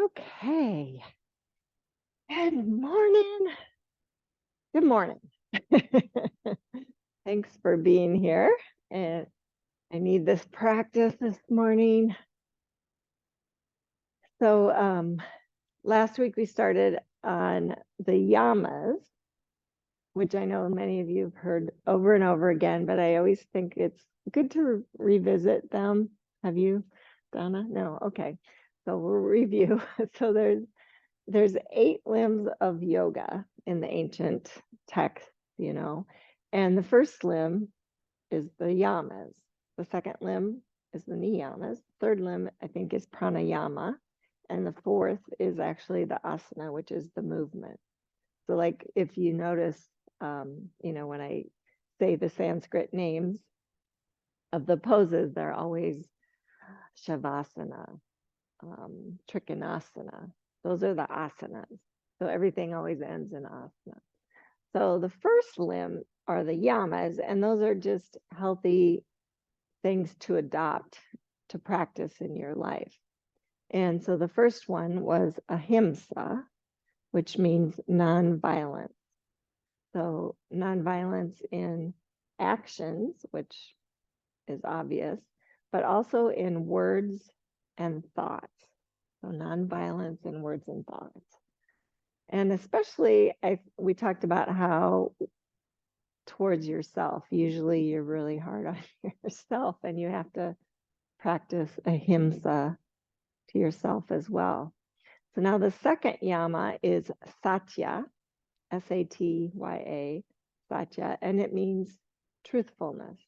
Okay. Good morning. Good morning. Thanks for being here. And I need this practice this morning. So last week we started on the yamas, which I know many of you have heard over and over again, but I always think it's good to revisit them. Have you, Donna? No. Okay. So we'll review. So there's 8 limbs of yoga in the ancient text, and the first limb is the yamas. The second limb is the niyamas. Third limb, I think, is pranayama. And the fourth is actually the asana, which is the movement. So like if you notice, when I say the Sanskrit names of the poses, they're always shavasana, trikonasana. Those are the asanas. So everything always ends in asana. So the first limb are the yamas, and those are just healthy things to adopt to practice in your life. And so the first one was ahimsa, which means nonviolence. So nonviolence in actions, which is obvious, but also in words and thoughts. So nonviolence in words and thoughts. And especially, we talked about how towards yourself, usually you're really hard on yourself, and you have to practice ahimsa to yourself as well. So now the second yama is Satya, Satya, Satya, and it means truthfulness.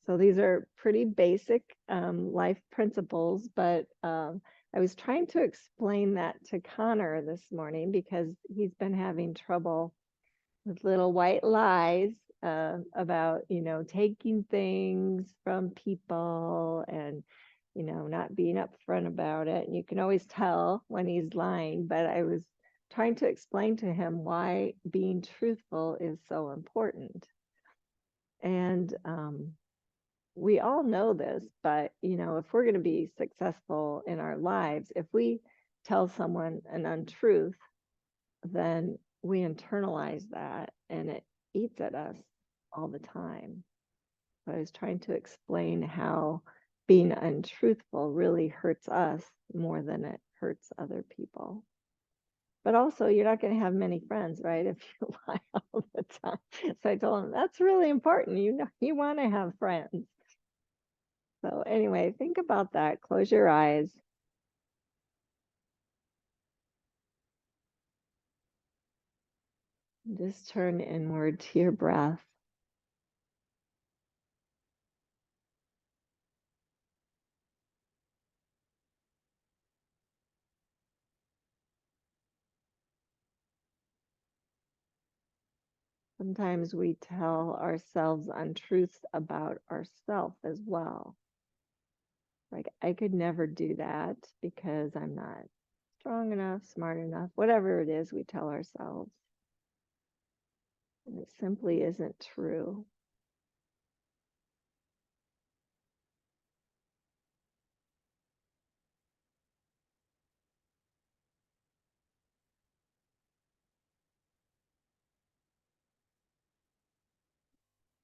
So these are pretty basic life principles, but I was trying to explain that to Connor this morning because he's been having trouble with little white lies about, taking things from people and, not being upfront about it. And you can always tell when he's lying, but I was trying to explain to him why being truthful is so important. And we all know this, but if we're going to be successful in our lives, if we tell someone an untruth, then we internalize that and it eats at us all the time. So I was trying to explain how being untruthful really hurts us more than it hurts other people. But also, you're not going to have many friends, right? If you lie all the time. So I told him that's really important. You want to have friends. So anyway, think about that. Close your eyes. Just turn inward to your breath. Sometimes we tell ourselves untruths about ourselves as well. Like, I could never do that because I'm not strong enough, smart enough, whatever it is we tell ourselves. And it simply isn't true.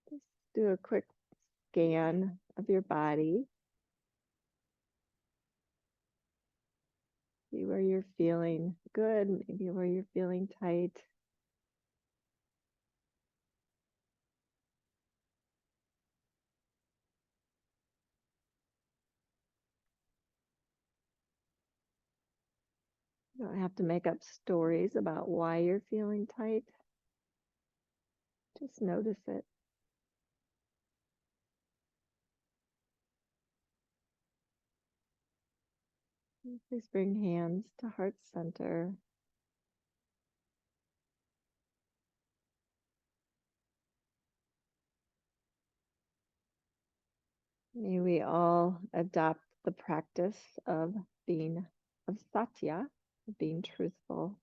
Just do a quick scan of your body. See where you're feeling good, maybe where you're feeling tight. You don't have to make up stories about why you're feeling tight. Just notice it. Please bring hands to heart center. May we all adopt the practice of Satya, of being truthful.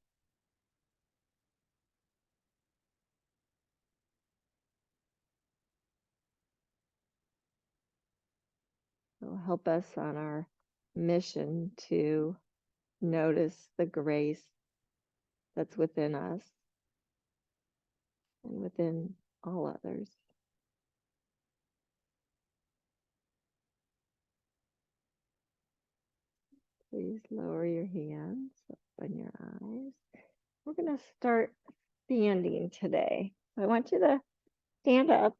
It will help us on our mission to notice the grace that's within us and within all others. Please lower your hands, open your eyes. We're going to start standing today. I want you to stand up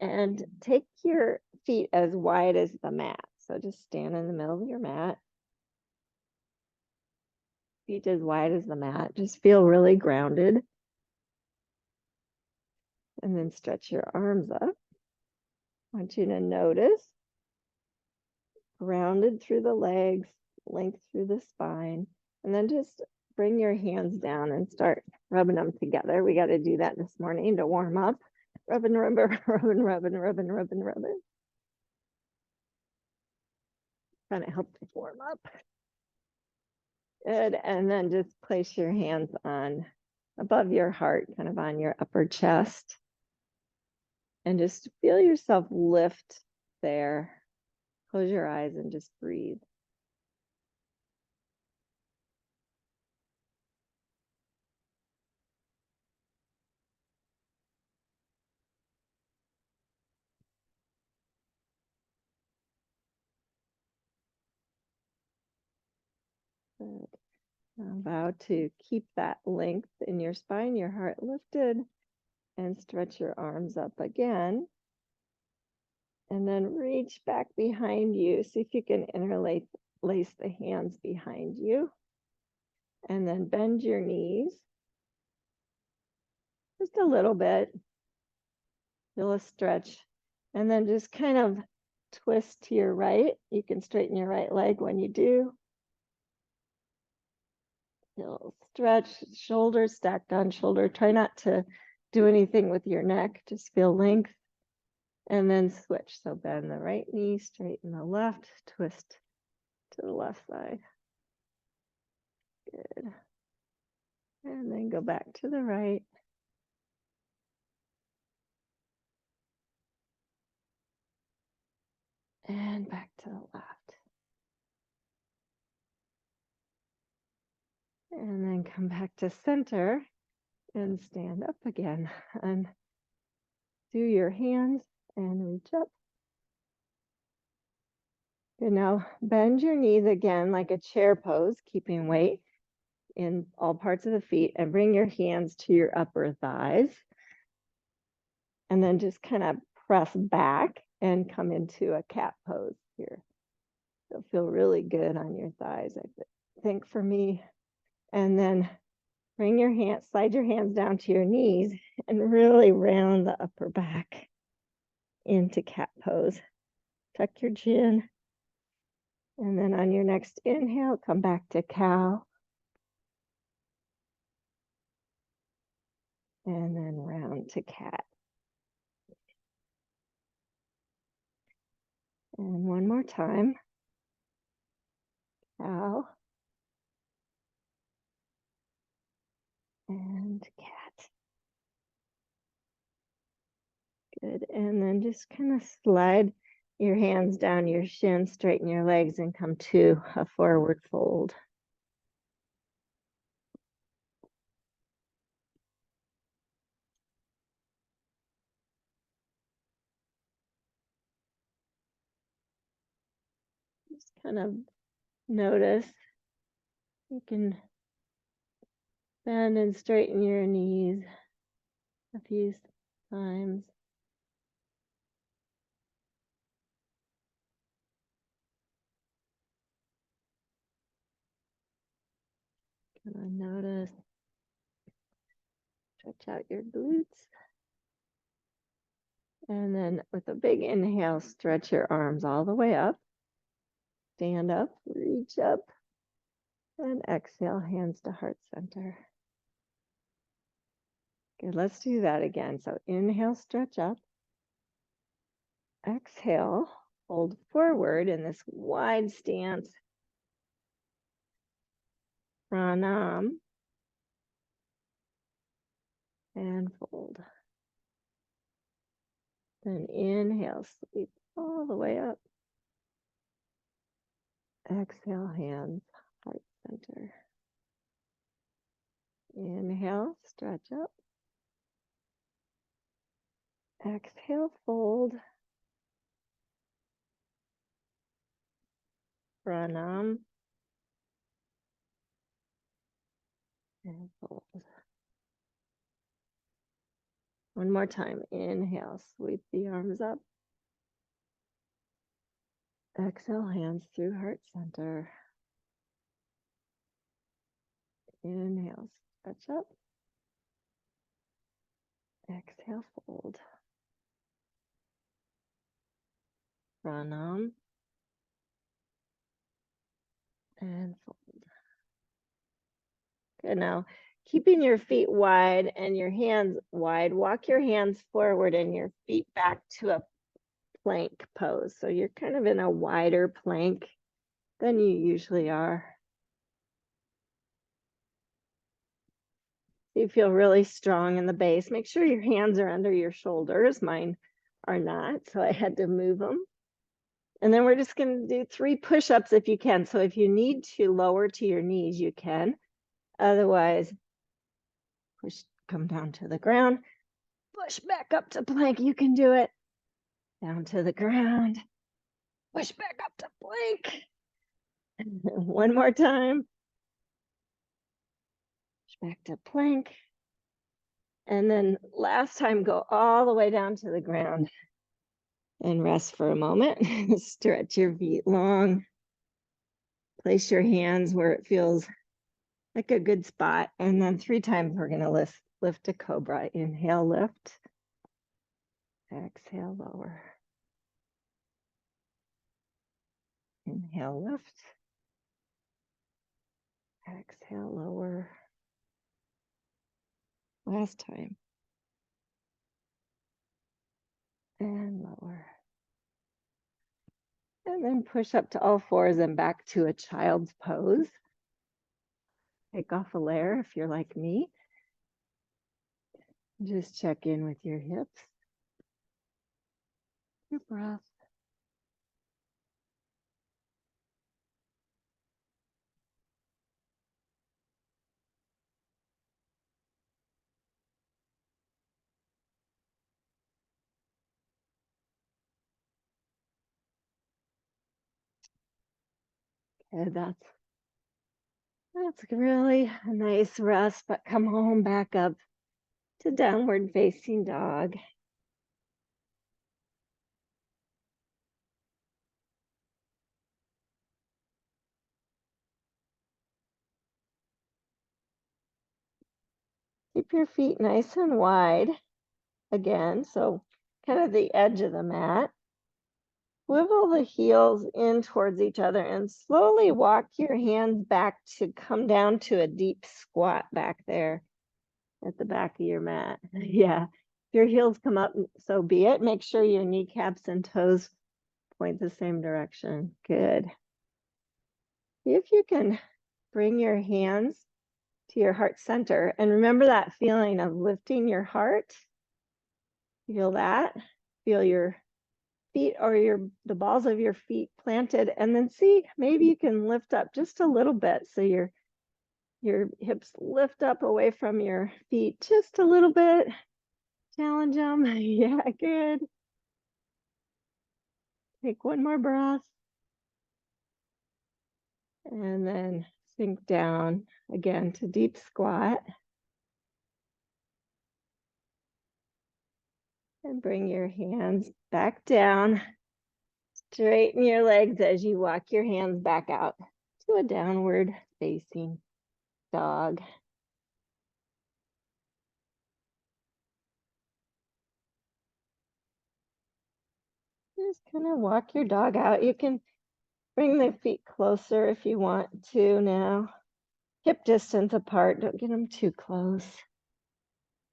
and take your feet as wide as the mat. So just stand in the middle of your mat. Feet as wide as the mat. Just feel really grounded. And then stretch your arms up. I want you to notice grounded through the legs, length through the spine, and then just bring your hands down and start rubbing them together. We got to do that this morning to warm up. Rubbing, rubbing, rubbing, rubbing, rubbing, rubbing, rubbing. Kind of help to warm up. Good. And then just place your hands on above your heart, kind of on your upper chest. And just feel yourself lift there. Close your eyes and just breathe. Good. Now vow to keep that length in your spine, your heart lifted, and stretch your arms up again. And then reach back behind you. See if you can interlace the hands behind you. And then bend your knees. Just a little bit. Feel a stretch. And then just kind of twist to your right. You can straighten your right leg when you do. Feel stretch, shoulders stacked on shoulder. Try not to do anything with your neck. Just feel length. And then switch. So bend the right knee, straighten the left, twist to the left side. Good. And then go back to the right. And back to the left. And then come back to center and stand up again. And do your hands and reach up. And now bend your knees again like a chair pose, keeping weight in all parts of the feet, and bring your hands to your upper thighs. And then just kind of press back and come into a cat pose here. It'll feel really good on your thighs, I think, for me. And then bring your hands, slide your hands down to your knees and really round the upper back into cat pose. Tuck your chin. And then on your next inhale, come back to cow. And then round to cat. And one more time. Cow. And cat. Good. And then just kind of slide your hands down your shin, straighten your legs, and come to a forward fold. Just kind of notice. You can bend and straighten your knees a few times. Kind of notice. Stretch out your glutes. And then with a big inhale, stretch your arms all the way up. Stand up, reach up, and exhale, hands to heart center. Good, let's do that again. So inhale, stretch up. Exhale, fold forward in this wide stance. Pranam. And fold. Then inhale, sweep all the way up. Exhale, hands, heart center. Inhale, stretch up. Exhale, fold. Pranam. And fold. One more time. Inhale, sweep the arms up. Exhale, hands through heart center. Inhale, stretch up. Exhale, fold. Pranam. And fold. Good. Now, keeping your feet wide and your hands wide, walk your hands forward and your feet back to a plank pose. So you're kind of in a wider plank than you usually are. You feel really strong in the base. Make sure your hands are under your shoulders. Mine are not, so I had to move them. And then we're just going to do 3 push-ups if you can. So if you need to lower to your knees, you can. Otherwise, come down to the ground, push back up to plank. You can do it. Down to the ground, push back up to plank. One more time. Push back to plank. And then last time, go all the way down to the ground and rest for a moment. Stretch your feet long. Place your hands where it feels like a good spot. And then 3 times we're going to lift to cobra. Inhale, lift. Exhale, lower. Inhale, lift. Exhale, lower. Last time. And lower. And then push up to all fours and back to a child's pose. Take off a layer if you're like me. Just check in with your hips, your breath. Okay, that's really a nice rest, but come home back up to downward facing dog. Keep your feet nice and wide again, so kind of the edge of the mat. Swivel the heels in towards each other and slowly walk your hands back to come down to a deep squat back there at the back of your mat. Yeah, if your heels come up, so be it. Make sure your kneecaps and toes point the same direction. Good. If you can bring your hands to your heart center and remember that feeling of lifting your heart. Feel that. Feel your feet or the balls of your feet planted, and then see, maybe you can lift up just a little bit so your hips lift up away from your feet just a little bit. Challenge them. Yeah, good. Take one more breath. And then sink down again to deep squat. And bring your hands back down. Straighten your legs as you walk your hands back out to a downward facing dog. Just kind of walk your dog out. You can bring the feet closer if you want to now. Hip distance apart, don't get them too close.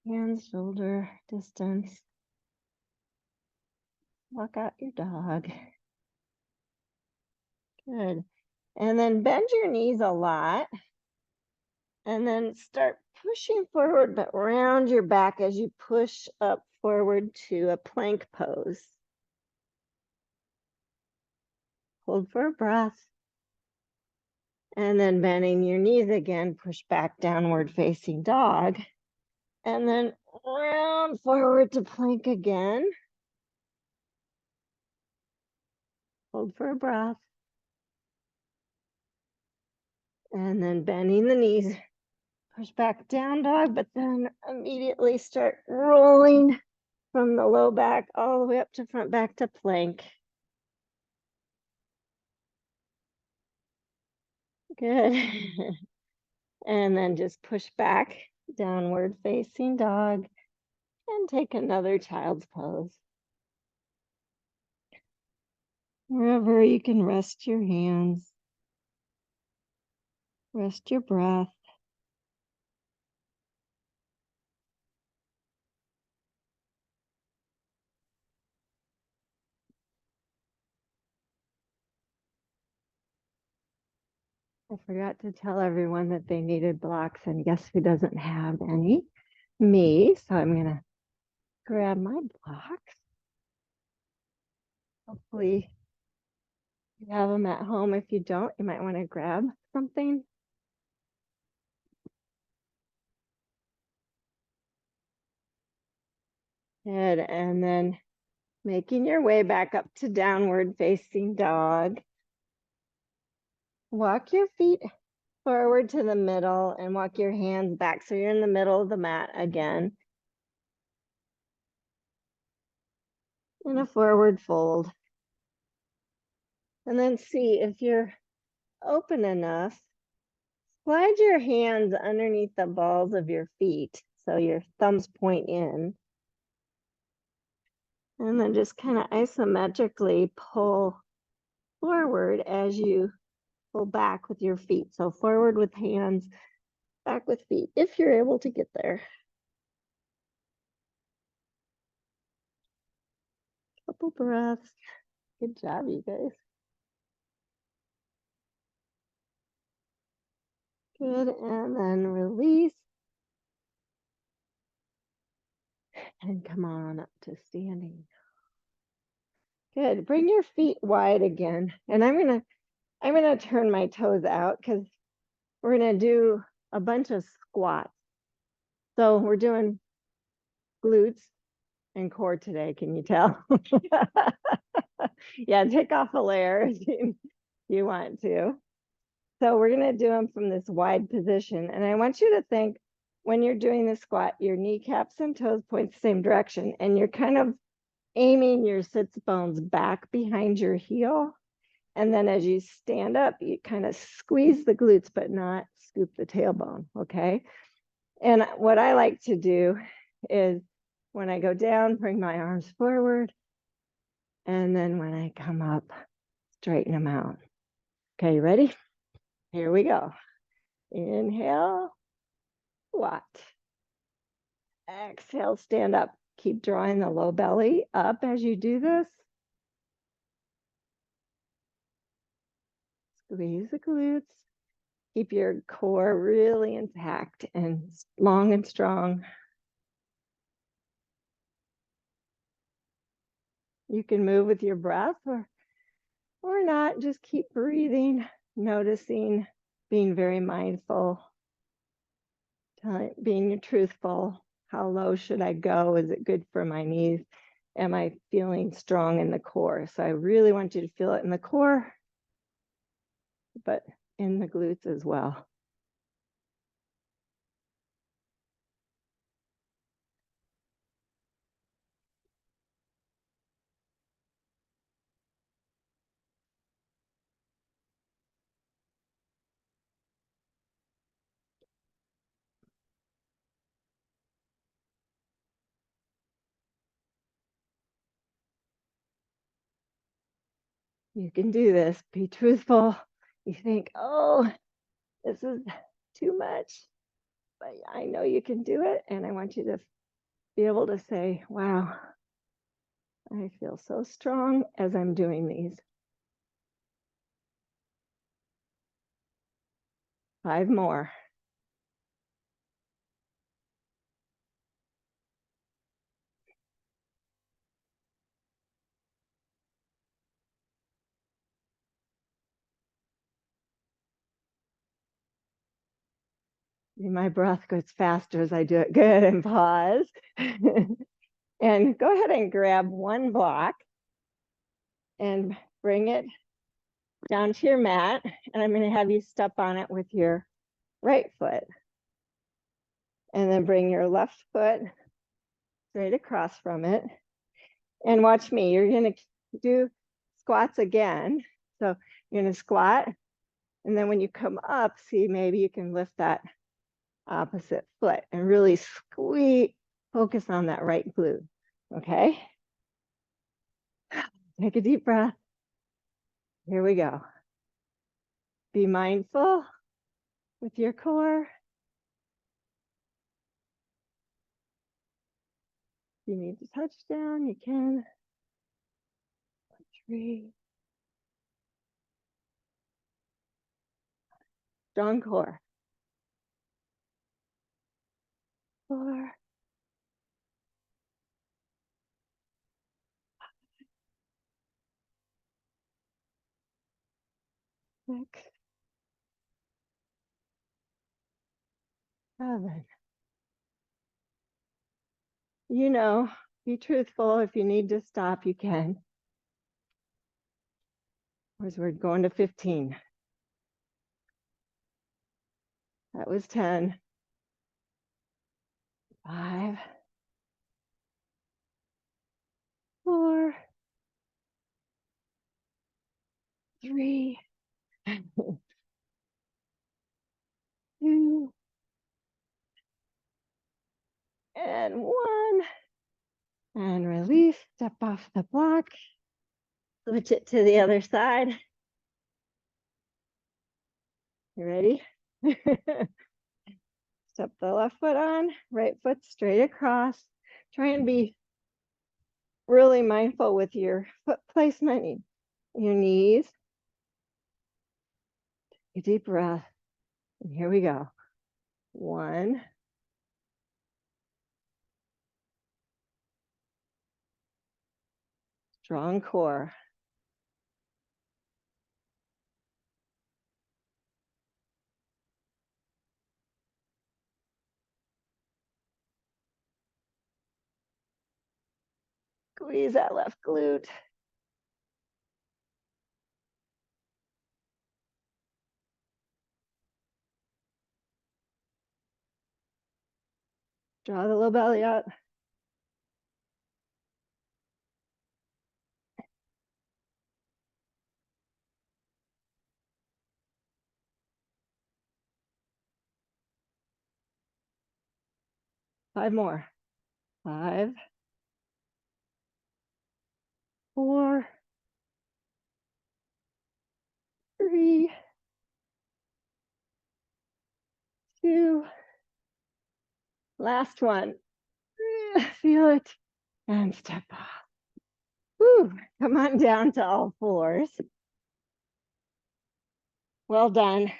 Hands, shoulder distance. Walk out your dog. Good. And then bend your knees a lot. And then start pushing forward, but round your back as you push up forward to a plank pose. Hold for a breath. And then bending your knees again, push back, downward facing dog. And then round forward to plank again. Hold for a breath. And then bending the knees, push back down dog, but then immediately start rolling from the low back all the way up to front back to plank. Good. And then just push back, downward facing dog, and take another child's pose. Wherever you can rest your hands, rest your breath. I forgot to tell everyone that they needed blocks, and guess who doesn't have any? Me. So I'm going to grab my blocks. Hopefully you have them at home. If you don't, you might want to grab something. Good. And then making your way back up to downward facing dog. Walk your feet forward to the middle and walk your hands back. So you're in the middle of the mat again. In a forward fold. And then see if you're open enough, slide your hands underneath the balls of your feet. So your thumbs point in. And then just kind of isometrically pull forward as you pull back with your feet. So forward with hands, back with feet, if you're able to get there. Couple breaths. Good job, you guys. Good, and then release. And come on up to standing. Good, bring your feet wide again. And I'm gonna turn my toes out because we're gonna do a bunch of squats. So we're doing glutes and core today, can you tell? Yeah, take off a layer if you want to. So we're gonna do them from this wide position. And I want you to think when you're doing the squat, your kneecaps and toes point the same direction, and you're kind of aiming your sits bones back behind your heel. And then as you stand up, you kind of squeeze the glutes, but not scoop the tailbone, okay? And what I like to do is when I go down, bring my arms forward. And then when I come up, straighten them out. Okay, you ready? Here we go. Inhale, squat. Exhale, stand up. Keep drawing the low belly up as you do this. Squeeze the glutes. Keep your core really intact and long and strong. You can move with your breath or not. Just keep breathing, noticing, being very mindful, being truthful. How low should I go? Is it good for my knees? Am I feeling strong in the core? So I really want you to feel it in the core, but in the glutes as well. You can do this. Be truthful. You think, oh, this is too much, but I know you can do it. And I want you to be able to say, wow, I feel so strong as I'm doing these. 5 more. My breath goes faster as I do it. Good, and pause. And go ahead and grab one block and bring it down to your mat. And I'm going to have you step on it with your right foot. And then bring your left foot straight across from it. And watch me. You're going to do squats again. So you're going to squat. And then when you come up, see, maybe you can lift that opposite foot and really squeeze, focus on that right glute. Okay? Take a deep breath. Here we go. Be mindful with your core. If you need to touch down, you can. 3. Strong core. 4. 6. 7. You know, be truthful. If you need to stop, you can. Whereas we're going to 15. That was 10. 5. 4. 3. 2. And 1. And release. Step off the block. Switch it to the other side. You ready? Step the left foot on, right foot straight across. Try and be really mindful with your foot placement, your knees. Take a deep breath. And here we go. 1. Strong core. Squeeze that left glute. Draw the low belly up. Five more. 5. 4. 3. 2. Last one. Feel it. And step off. Woo. Come on down to all fours. Well done.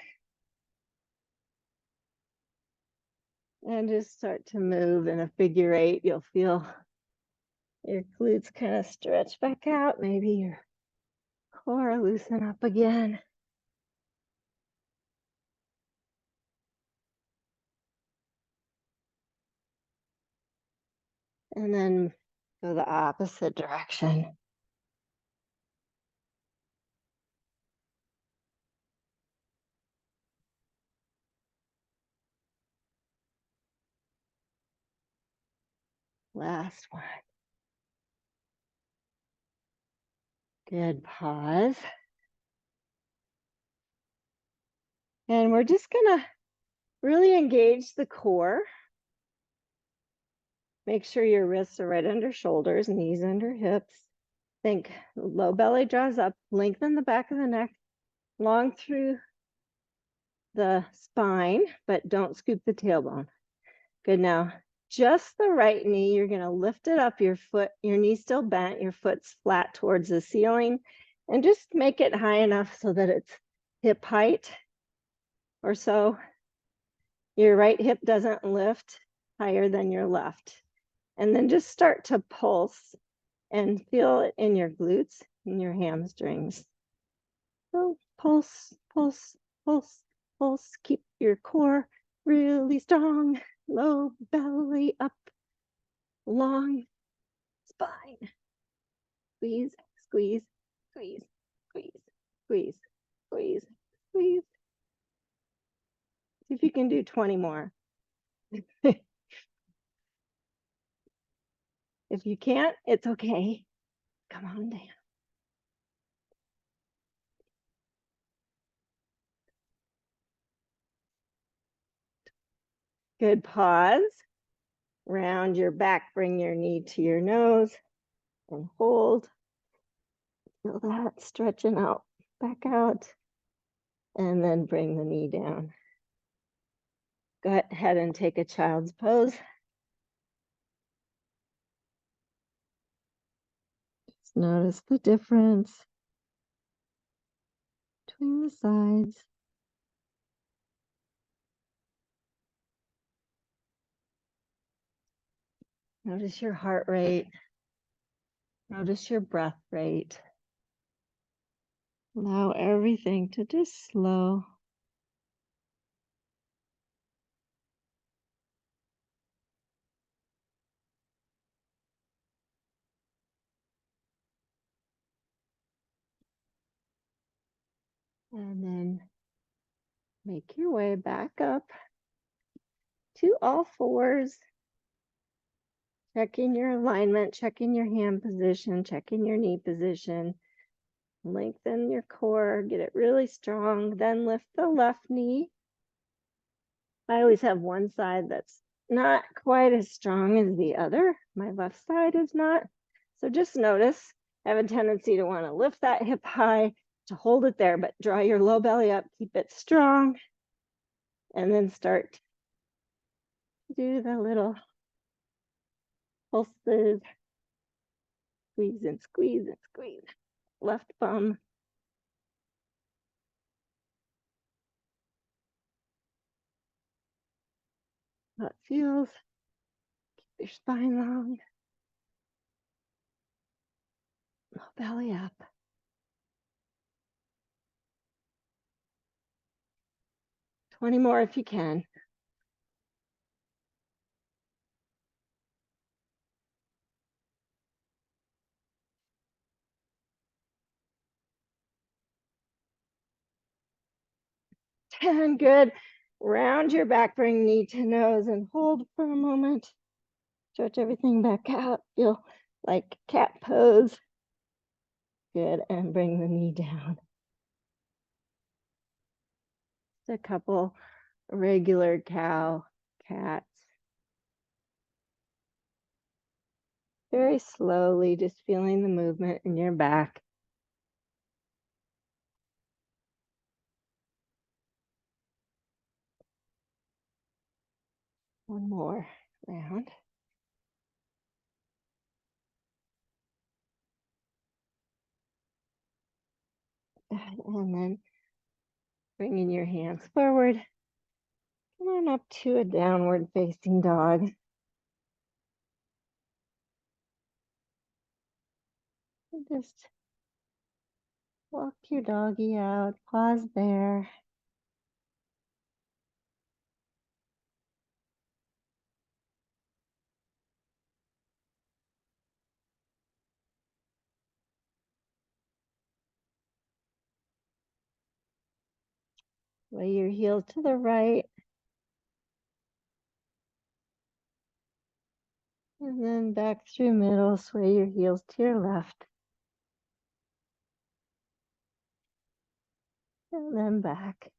And just start to move in a figure 8. You'll feel your glutes kind of stretch back out. Maybe your core loosen up again. And then go the opposite direction. Last one. Good. Pause. And we're just gonna really engage the core. Make sure your wrists are right under shoulders, knees under hips. Think low belly draws up, lengthen the back of the neck, long through the spine, but don't scoop the tailbone. Good. Now, just the right knee, you're gonna lift it up, your foot, your knee's still bent, your foot's flat towards the ceiling, and just make it high enough so that it's hip height or so. Your right hip doesn't lift higher than your left. And then just start to pulse and feel it in your glutes and your hamstrings. So pulse, pulse, pulse, pulse. Keep your core really strong, low belly up, long spine. Squeeze, squeeze, squeeze, squeeze, squeeze, squeeze, squeeze. See if you can do 20 more. If you can't, it's okay. Come on down. Good. Pause. Round your back, bring your knee to your nose and hold. Feel that stretching out, back out, and then bring the knee down. Go ahead and take a child's pose. Just notice the difference between the sides. Notice your heart rate. Notice your breath rate. Allow everything to just slow. And then make your way back up to all fours. Checking your alignment, checking your hand position, checking your knee position. Lengthen your core, get it really strong. Then lift the left knee. I always have one side that's not quite as strong as the other. My left side is not. So just notice, I have a tendency to want to lift that hip high to hold it there, but draw your low belly up, keep it strong, and then start to do the little pulses. Squeeze and squeeze and squeeze. Left bum. How it feels. Keep your spine long. Low belly up. Twenty more if you can. And good. Round your back, bring knee to nose and hold for a moment. Stretch everything back out. Feel like cat pose. Good. And bring the knee down. Just a couple regular cow, cats. Very slowly, just feeling the movement in your back. One more round. And then bringing your hands forward. Come on up to a downward facing dog. And just walk your doggy out. Pause there. Lay your heels to the right. And then back through middle, sway your heels to your left. And then back.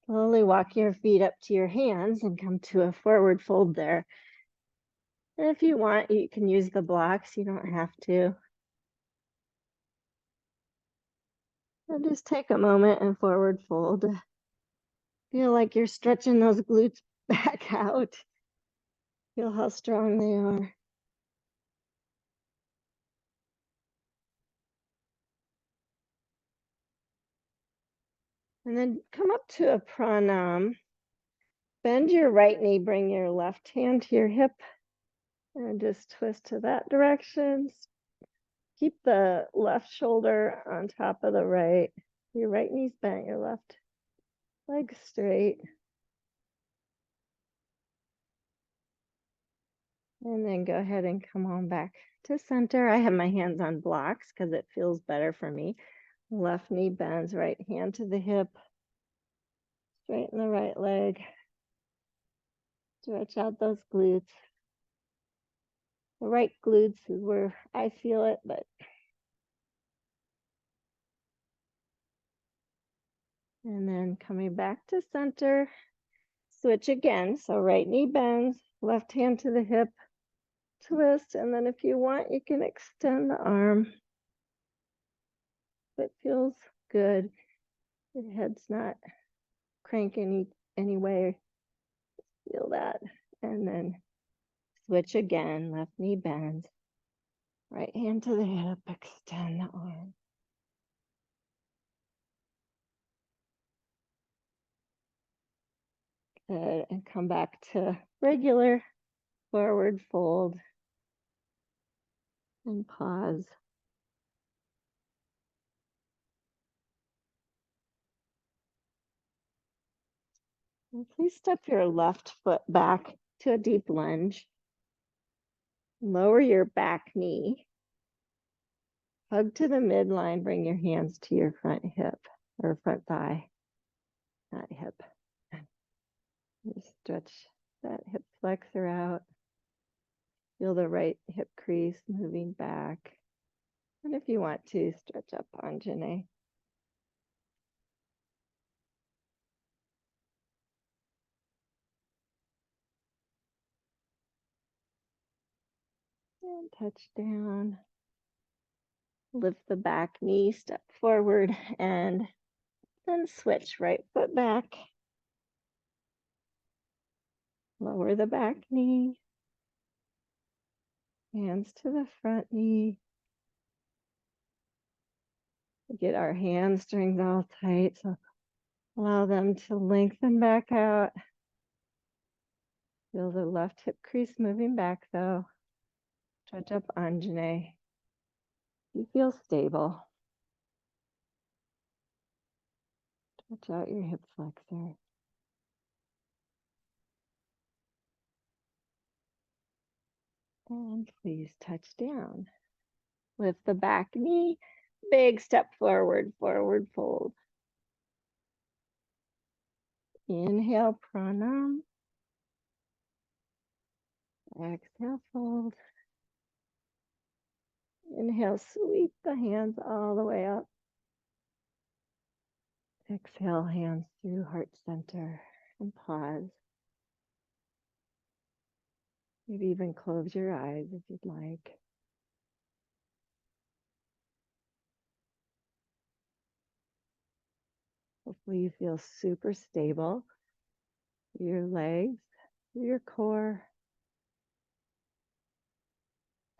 Slowly walk your feet up to your hands and come to a forward fold there. And if you want, you can use the blocks. You don't have to. And just take a moment and forward fold. Feel like you're stretching those glutes back out. Feel how strong they are. And then come up to a pranam. Bend your right knee, bring your left hand to your hip, and just twist to that direction. Keep the left shoulder on top of the right. Your right knee's bent, your left leg straight. And then go ahead and come on back to center. I have my hands on blocks because it feels better for me. Left knee bends, right hand to the hip. Straighten the right leg. Stretch out those glutes. The right glutes is where I feel it, but and then coming back to center, switch again. So right knee bends, left hand to the hip, twist, and then if you want, you can extend the arm. If it feels good, your head's not cranking any way. Feel that. And then switch again, left knee bends, right hand to the hip, extend the arm. Good, and come back to regular forward fold and pause. And please step your left foot back to a deep lunge. Lower your back knee. Hug to the midline, bring your hands to your front hip or front thigh, not hip. Just stretch that hip flexor out. Feel the right hip crease moving back. And if you want to, stretch up Anjane. And touch down. Lift the back knee, step forward, and then switch right foot back. Lower the back knee. Hands to the front knee. Get our hamstrings all tight, so allow them to lengthen back out. Feel the left hip crease moving back though. Stretch up Anjane. You feel stable. Stretch out your hip flexor. And please touch down. Lift the back knee. Big step forward, forward fold. Inhale, pranam. Exhale, fold. Inhale, sweep the hands all the way up. Exhale, hands through heart center and pause. Maybe even close your eyes if you'd like. Hopefully you feel super stable through your legs, through your core,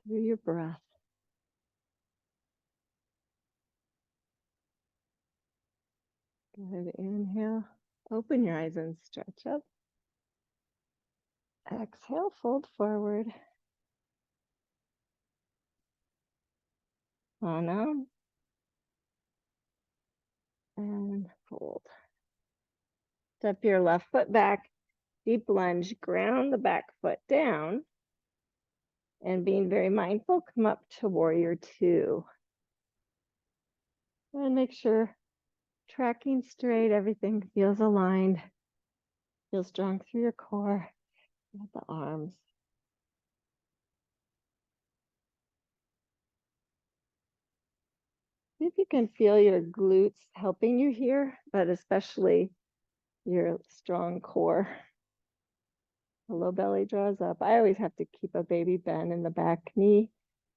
through your breath. Good. Inhale. Open your eyes and stretch up. Exhale, fold forward. Pranam. And fold. Step your left foot back. Deep lunge. Ground the back foot down. And being very mindful, come up to warrior two. And make sure tracking straight, everything feels aligned. Feel strong through your core, with the arms. See if you can feel your glutes helping you here, but especially your strong core. The low belly draws up. I always have to keep a baby bend in the back knee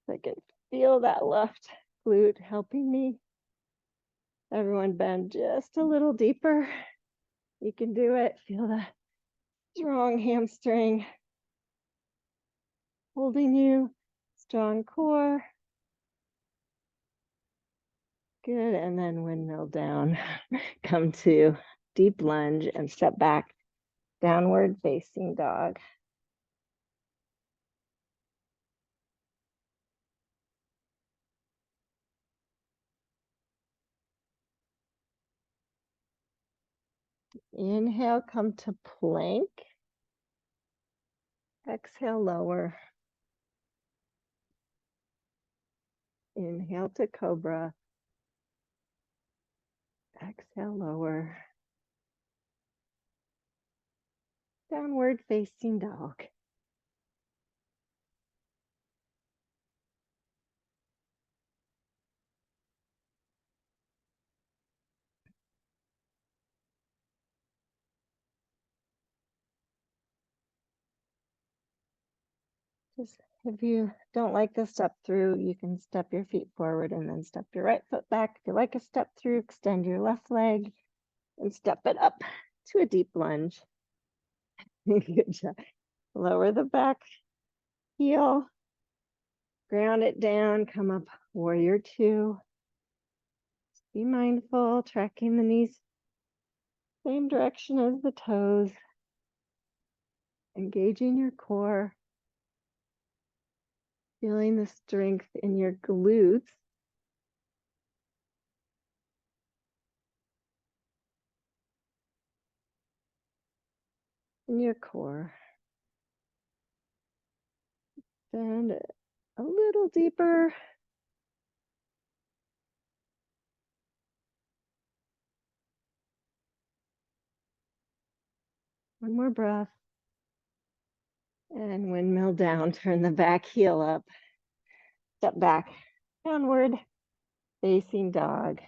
so I can feel that left glute helping me. Everyone bend just a little deeper. You can do it. Feel the strong hamstring holding you, strong core. Good, and then windmill down. Come to deep lunge and step back, downward facing dog. Inhale, come to plank. Exhale, lower. Inhale to cobra. Exhale, lower. Downward facing dog. Just if you don't like the step through, you can step your feet forward and then step your right foot back. If you like a step through, extend your left leg and step it up to a deep lunge. Good job. Lower the back heel, ground it down, come up, warrior two. Be mindful, tracking the knees same direction as the toes, engaging your core, feeling the strength in your glutes. In your core. Bend a little deeper. One more breath. And windmill down, turn the back heel up. Step back, downward, facing dog.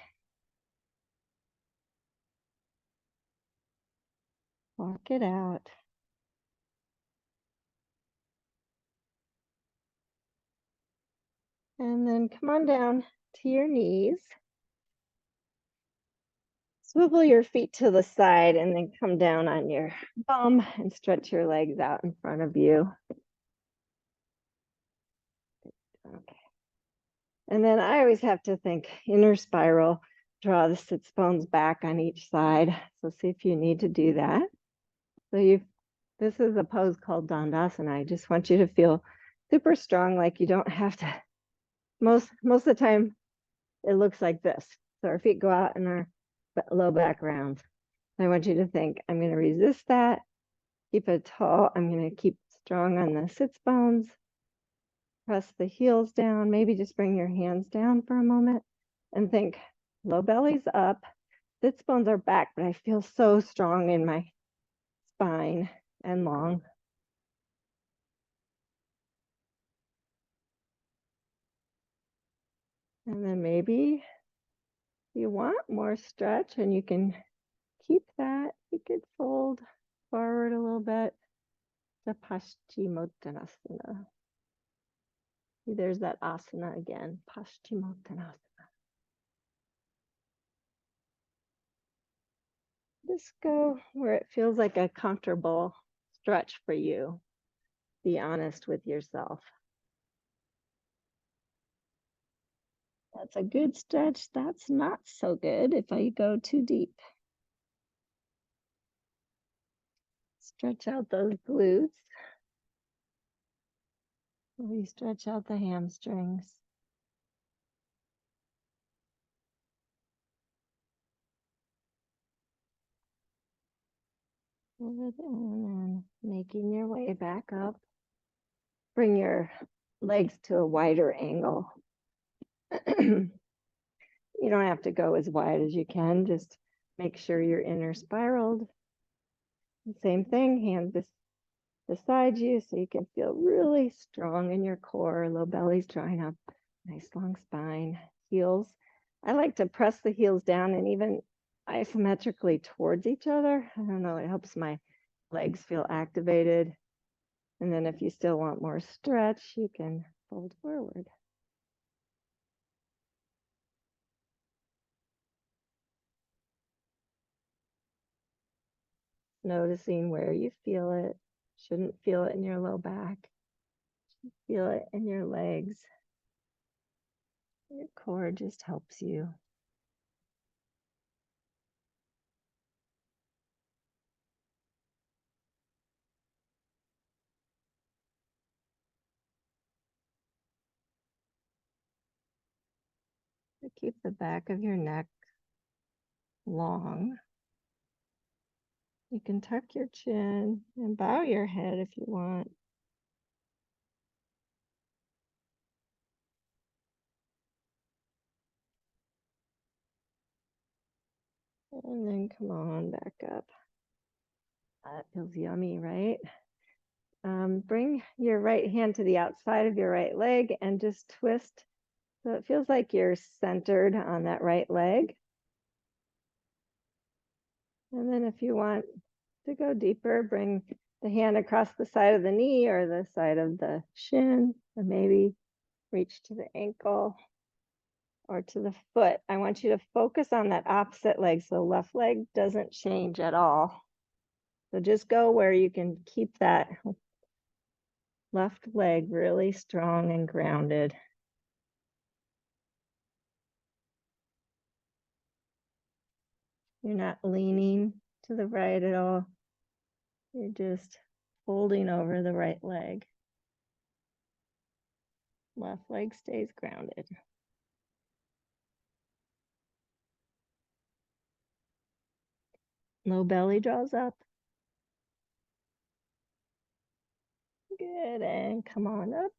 Walk it out. And then come on down to your knees. Swivel your feet to the side and then come down on your bum and stretch your legs out in front of you. Okay. And then I always have to think inner spiral, draw the sits bones back on each side. So see if you need to do that. So this is a pose called Dandasana. I just want you to feel super strong, like you don't have to. Most of the time, it looks like this. So our feet go out in our low back rounds. I want you to think, I'm going to resist that, keep it tall. I'm going to keep strong on the sits bones. Press the heels down. Maybe just bring your hands down for a moment and think, low belly's up. Sits bones are back, but I feel so strong in my spine and long. And then maybe you want more stretch and you can keep that. You could fold forward a little bit to Paschimottanasana. There's that asana again, Paschimottanasana. Just go where it feels like a comfortable stretch for you. Be honest with yourself. That's a good stretch. That's not so good if I go too deep. Stretch out those glutes. We stretch out the hamstrings. And then making your way back up. Bring your legs to a wider angle. You don't have to go as wide as you can. Just make sure you're inner spiraled. Same thing, hands beside you so you can feel really strong in your core. Low belly's drawing up. Nice long spine. Heels. I like to press the heels down and even isometrically towards each other. I don't know, it helps my legs feel activated. And then if you still want more stretch, you can fold forward. Noticing where you feel it. Shouldn't feel it in your low back. Feel it in your legs. Your core just helps you. To keep the back of your neck long. You can tuck your chin and bow your head if you want. And then come on back up. That feels yummy, right? Bring your right hand to the outside of your right leg and just twist so it feels like you're centered on that right leg. And then if you want to go deeper, bring the hand across the side of the knee or the side of the shin, and maybe reach to the ankle or to the foot. I want you to focus on that opposite leg so left leg doesn't change at all. So just go where you can keep that left leg really strong and grounded. You're not leaning to the right at all. You're just folding over the right leg. Left leg stays grounded. Low belly draws up. Good, and come on up.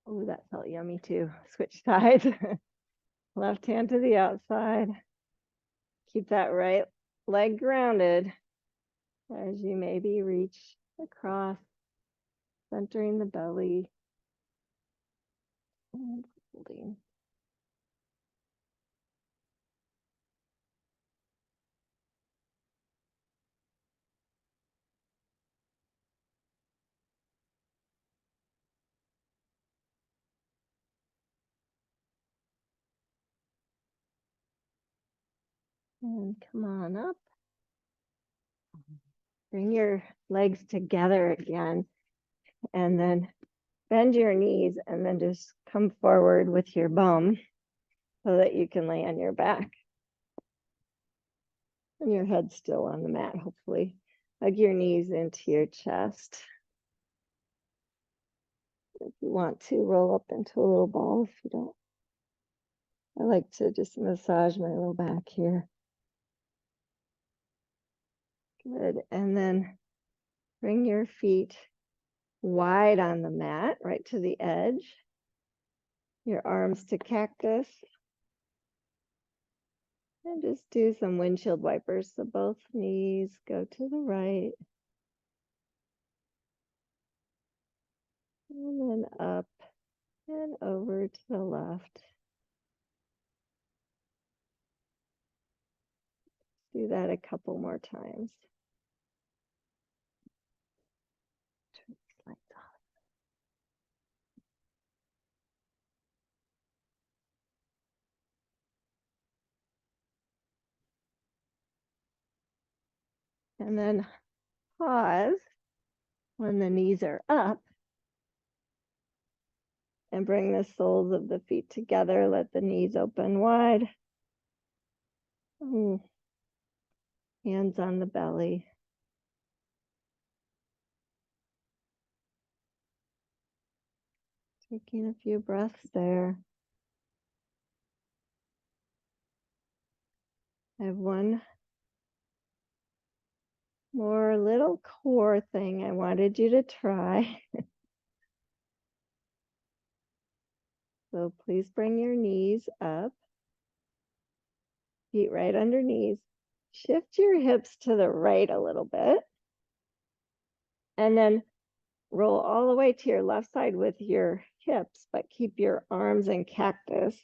Oh, that felt yummy too. Switch sides. Left hand to the outside. Keep that right leg grounded as you maybe reach across, centering the belly and holding. And come on up. Bring your legs together again and then bend your knees and then just come forward with your bum so that you can lay on your back. And your head's still on the mat, hopefully. Hug your knees into your chest. If you want to, roll up into a little ball. If you don't, I like to just massage my low back here. Good. And then bring your feet wide on the mat, right to the edge. Your arms to cactus. And just do some windshield wipers. So both knees go to the right. And then up and over to the left. Do that a couple more times. Turn the lights off. And then pause when the knees are up and bring the soles of the feet together. Let the knees open wide. Hands on the belly. Taking a few breaths there. I have one more little core thing I wanted you to try. So please bring your knees up. Feet right under knees. Shift your hips to the right a little bit. And then roll all the way to your left side with your hips, but keep your arms in cactus.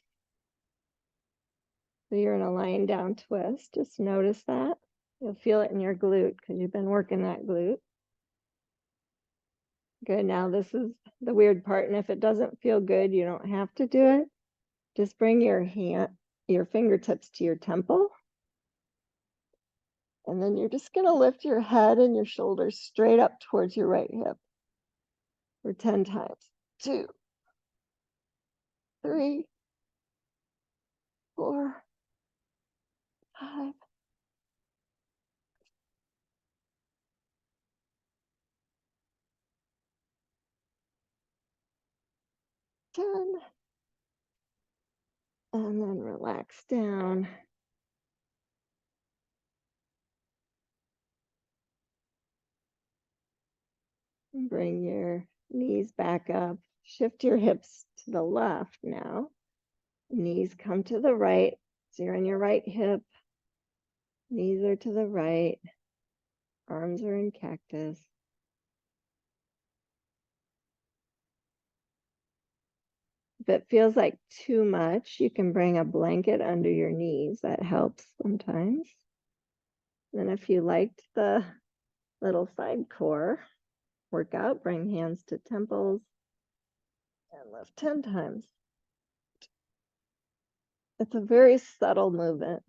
So you're in a lying down twist. Just notice that. You'll feel it in your glute because you've been working that glute. Good, now this is the weird part. And if it doesn't feel good, you don't have to do it. Just bring your fingertips to your temple. And then you're just gonna lift your head and your shoulders straight up towards your right hip for 10 times. 2, 3, 4, 5, 10. And then relax down. And bring your knees back up. Shift your hips to the left now. Knees come to the right. So you're on your right hip. Knees are to the right. Arms are in cactus. If it feels like too much, you can bring a blanket under your knees. That helps sometimes. Then if you liked the little side core workout, bring hands to temples and lift 10 times. It's a very subtle movement.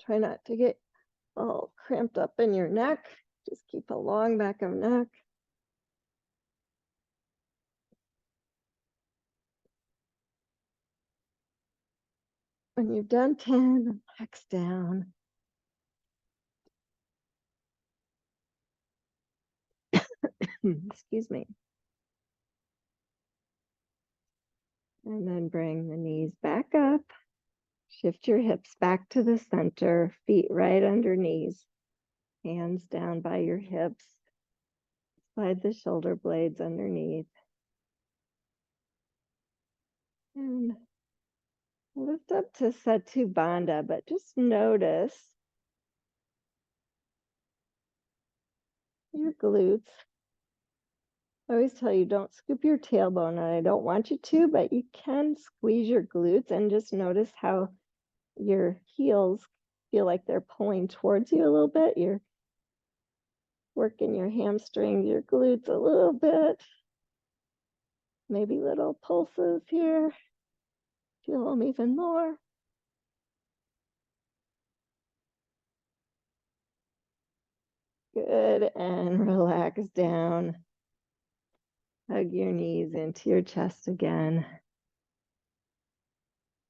Try not to get all cramped up in your neck. Just keep a long back of neck. When you've done 10, relax down. Excuse me. And then bring the knees back up. Shift your hips back to the center, feet right under knees, hands down by your hips. Slide the shoulder blades underneath. And lift up to Satya Bandha, but just notice your glutes. I always tell you, don't scoop your tailbone, and I don't want you to, but you can squeeze your glutes and just notice how your heels feel like they're pulling towards you a little bit. You're working your hamstrings, your glutes a little bit. Maybe little pulses here. Feel them even more. Good, and relax down. Hug your knees into your chest again.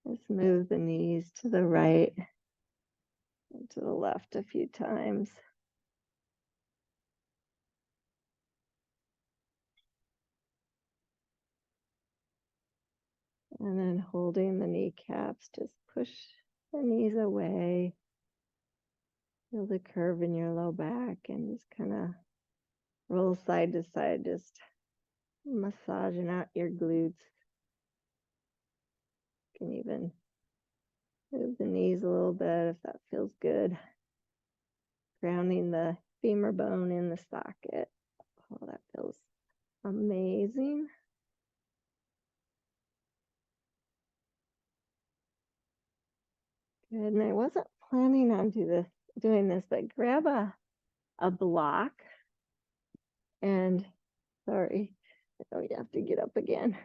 Just move the knees to the right and to the left a few times. And then holding the kneecaps, just push the knees away. Feel the curve in your low back and just kind of roll side to side, just massaging out your glutes. You can even move the knees a little bit if that feels good. Grounding the femur bone in the socket. Oh, that feels amazing. Good, and I wasn't planning on doing this, but grab a block and, sorry, oh, you have to get up again.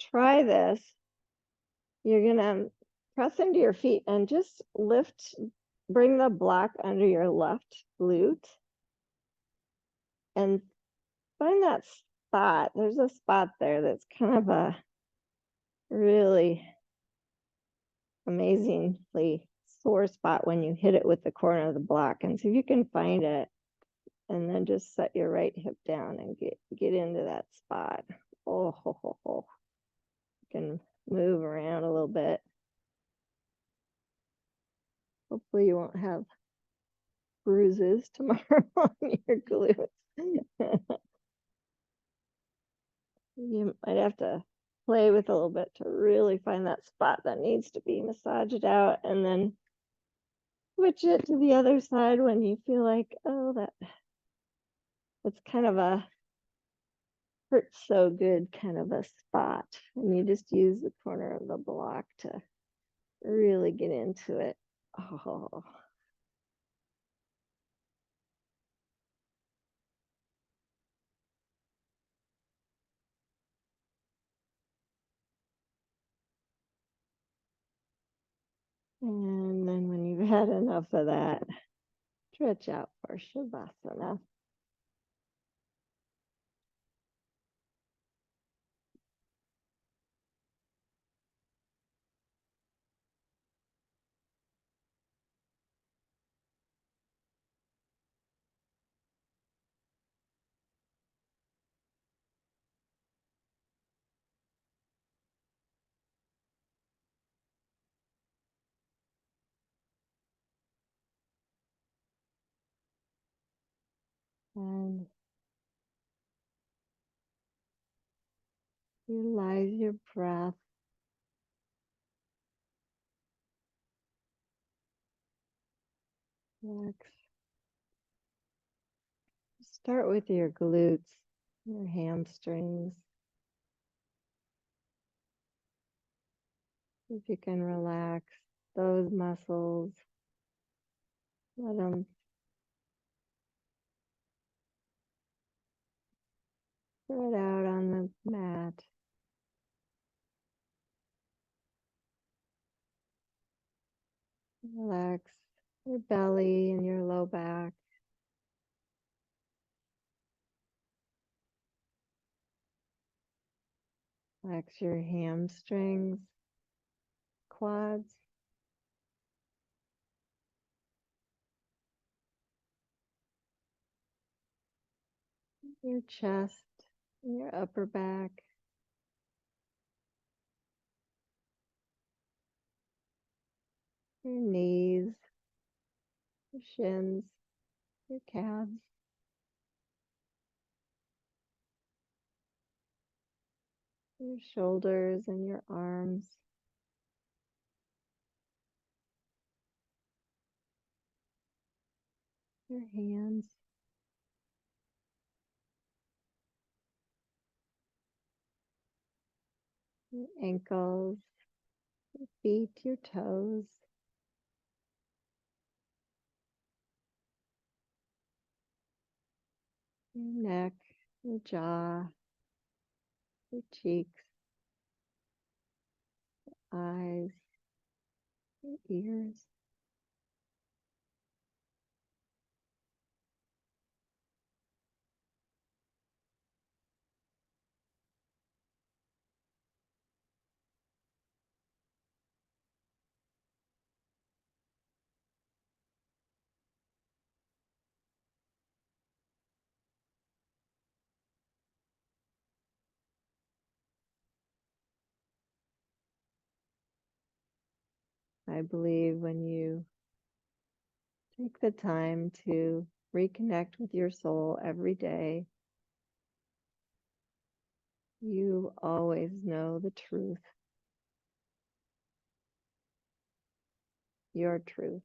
Try this. You're gonna press into your feet and just bring the block under your left glute and find that spot. There's a spot there that's kind of a really amazingly sore spot when you hit it with the corner of the block. And see if you can find it, and then just set your right hip down and get into that spot. Oh, ho, ho, ho. You can move around a little bit. Hopefully you won't have bruises tomorrow on your glutes. You might have to play with a little bit to really find that spot that needs to be massaged out, and then switch it to the other side when you feel like, oh, that's kind of a hurts so good kind of a spot. And you just use the corner of the block to really get into it. Oh. And then when you've had enough of that, stretch out for Shavasana. And utilize your breath Relax. Start with your glutes, your hamstrings. If you can relax those muscles, let them spread out on the mat. Relax your belly and your low back. Relax your hamstrings, quads, your chest, and your upper back. Your knees, your shins, your calves, your shoulders and your arms. Your hands, your ankles, your feet, your toes, your neck, your jaw, your cheeks, eyes, your ears. I believe when you take the time to reconnect with your soul every day, you always know the truth, your truth.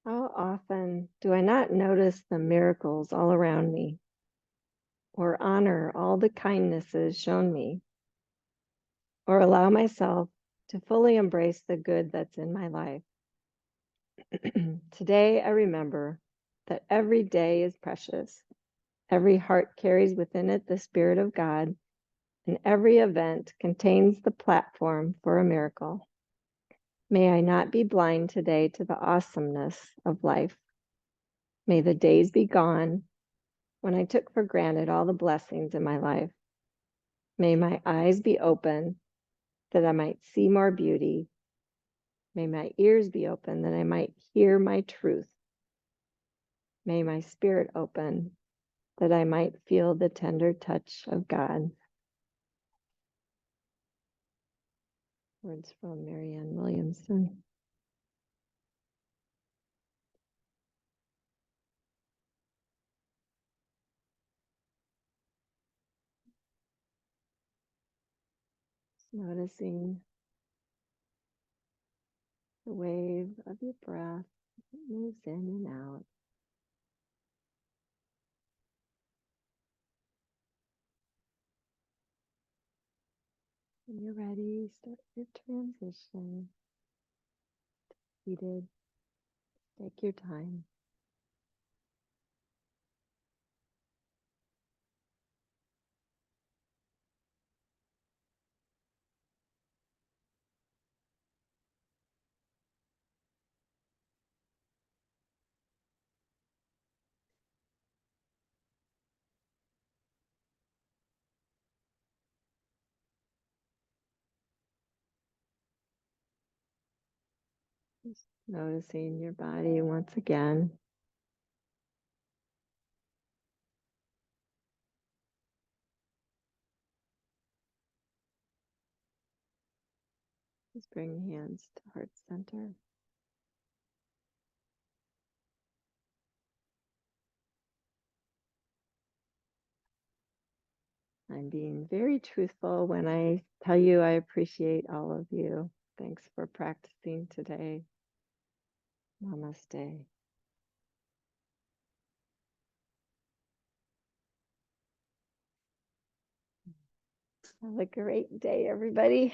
How often do I not notice the miracles all around me or honor all the kindnesses shown me or allow myself to fully embrace the good that's in my life? Today, I remember that every day is precious. Every heart carries within it the Spirit of God, and every event contains the platform for a miracle. May I not be blind today to the awesomeness of life. May the days be gone when I took for granted all the blessings in my life. May my eyes be open that I might see more beauty. May my ears be open that I might hear my truth. May my spirit open that I might feel the tender touch of God. Words from Marianne Williamson. Noticing the wave of your breath as it moves in and out. When you're ready, start your transition. Seated, take your time. Just noticing your body once again. Just bring hands to heart center. I'm being very truthful when I tell you I appreciate all of you. Thanks for practicing today. Namaste. Have a great day, everybody.